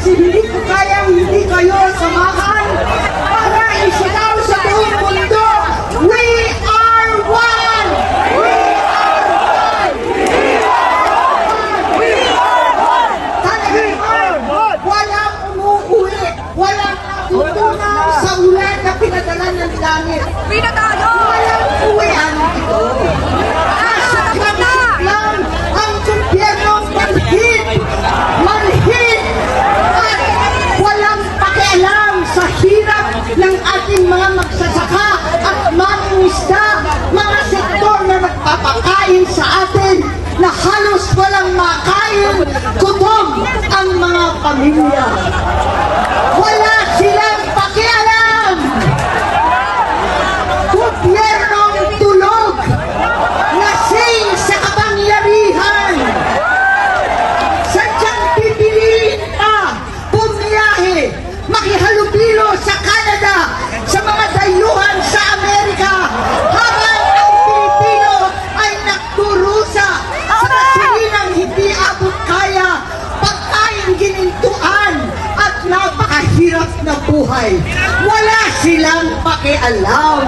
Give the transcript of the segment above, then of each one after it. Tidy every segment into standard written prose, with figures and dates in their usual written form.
Hindi ko kayang hindi kayo samahan para isigaw sa buong mundo, we are one! We are one! We are one! Talagang walang umuuwi, walang natutunaw sa ulan na pinadala ng langit. Walang uwian ito. Nasakit lang ang gobyernong manhid at walang pakialam sa hirap ng ating mga magsasaka at mangingisda, mga sektor na nagpapakain sa atin na halos walang makain, gutom ang mga pamilya. Wala silang pakialam. Gobyernong tulog, lasing sa kapangyarihan. Sadyang pipiliin pa bumiyahe, makihalubilo sa Canada, sa mga dayuhan sa Amerika, habang ang Pilipino ay nagdurusa sa kasilinang hindi abot kaya, pagkain ginintuan at napakahirap na buhay. Wala silang pakialam.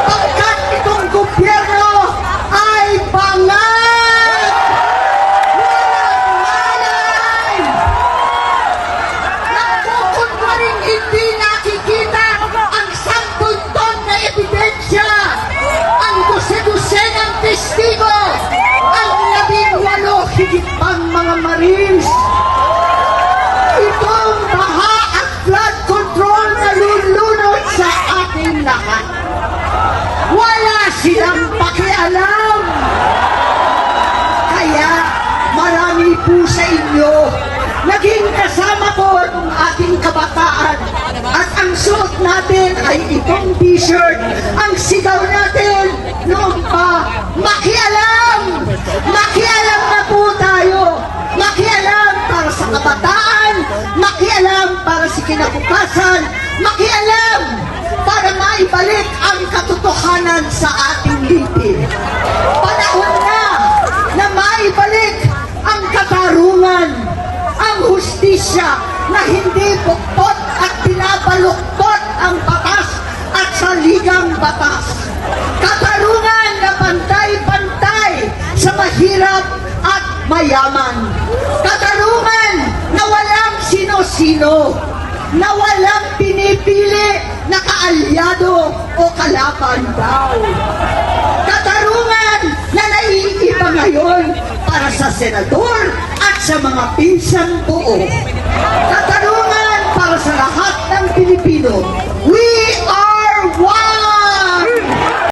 Pagkat itong gobyerno ay bangag! Walang malay! Nagkukunwaring hindi nakikita ang 10 ton na ebidensya, ang 12 ng testigo, ang 18 higit pang mga marines. Itong baha at flood control na lulunod sa ating lahat. Wala silang pakialam. Kaya marami po sa inyo naging kasama ko ng ating kabataan at ang suot natin ay itong t-shirt. Ang sigaw natin noon pa, makialam! Makialam na po tayo! Makialam para sa kabataan, makialam para sa kinabukasan, makialam para maibalik ang katotohanan sa ating lipid. Panahon na maibalik ang katarungan, ang hustisya na hindi buktot at pinabaluktot ang batas at saligang batas. Katarungan na pantay-pantay sa mahirap at mayaman. Katarungan na walang sino-sino, na walang pinipili na kaalyado o kalaban daw. Katarungan na naiiba ngayon para sa senador at sa mga pinsang buo. Katarungan para sa lahat ng Pilipino